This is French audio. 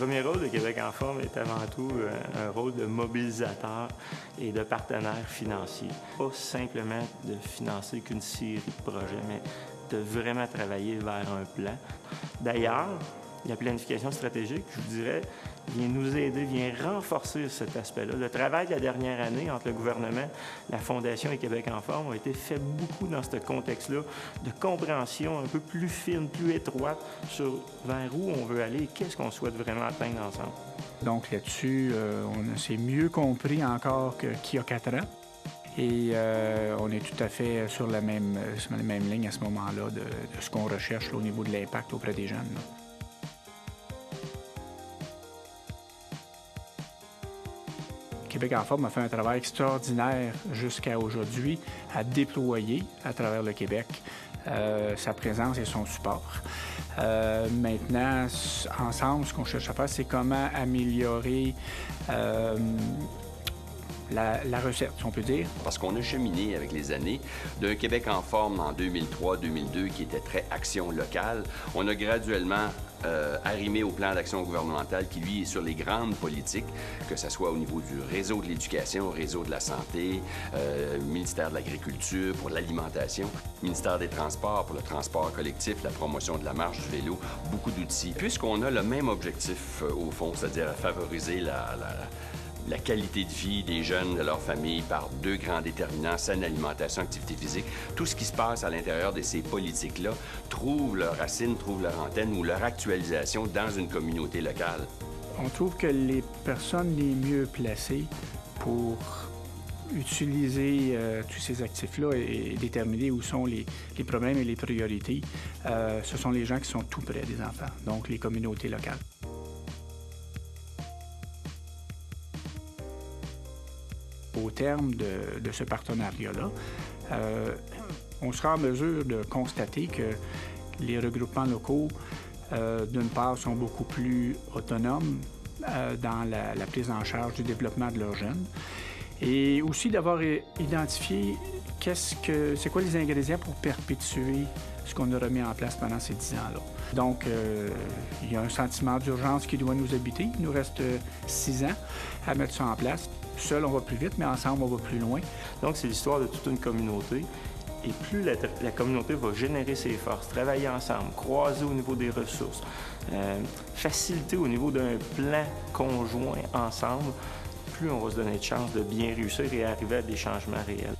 premier rôle de Québec en forme est avant tout un rôle de mobilisateur et de partenaire financier. Pas simplement de financer qu'une série de projets, mais de vraiment travailler vers un plan. D'ailleurs, la planification stratégique, je vous dirais, vient nous aider, vient renforcer cet aspect-là. Le travail de la dernière année entre le gouvernement, la Fondation et Québec en forme a été fait beaucoup dans ce contexte-là de compréhension un peu plus fine, plus étroite sur vers où on veut aller et qu'est-ce qu'on souhaite vraiment atteindre ensemble. Donc là-dessus, on s'est mieux compris encore qu'il y a 4 ans. Et on est tout à fait sur la même ligne à ce moment-là de ce qu'on recherche là, au niveau de l'impact auprès des jeunes. Là. Québec en forme a fait un travail extraordinaire jusqu'à aujourd'hui à déployer à travers le Québec sa présence et son support. Maintenant, ensemble, ce qu'on cherche à faire, c'est comment améliorer la recette, si on peut dire. Parce qu'on a cheminé avec les années d'un Québec en forme en 2003-2002 qui était très action locale. On a graduellement arrimé au plan d'action gouvernemental qui, lui, est sur les grandes politiques, que ce soit au niveau du réseau de l'éducation, au réseau de la santé, ministère de l'Agriculture pour l'alimentation, ministère des Transports pour le transport collectif, la promotion de la marche, du vélo, beaucoup d'outils. Puisqu'on a le même objectif, au fond, c'est-à-dire favoriser la qualité de vie des jeunes, de leur famille, par 2 grands déterminants, saine alimentation, activité physique. Tout ce qui se passe à l'intérieur de ces politiques-là trouve leur racine, trouve leur antenne ou leur actualisation dans une communauté locale. On trouve que les personnes les mieux placées pour utiliser tous ces actifs-là et déterminer où sont les problèmes et les priorités, ce sont les gens qui sont tout près des enfants, donc les communautés locales. Au terme de ce partenariat-là, on sera en mesure de constater que les regroupements locaux, d'une part, sont beaucoup plus autonomes dans la prise en charge du développement de leurs jeunes et aussi d'avoir identifié c'est quoi les ingrédients pour perpétuer ce qu'on a remis en place pendant ces 10 ans-là. Donc, il y a un sentiment d'urgence qui doit nous habiter. Il nous reste 6 ans à mettre ça en place. Seul, on va plus vite, mais ensemble, on va plus loin. Donc, c'est l'histoire de toute une communauté. Et plus la communauté va générer ses forces, travailler ensemble, croiser au niveau des ressources, faciliter au niveau d'un plan conjoint ensemble, plus on va se donner de chance de bien réussir et arriver à des changements réels.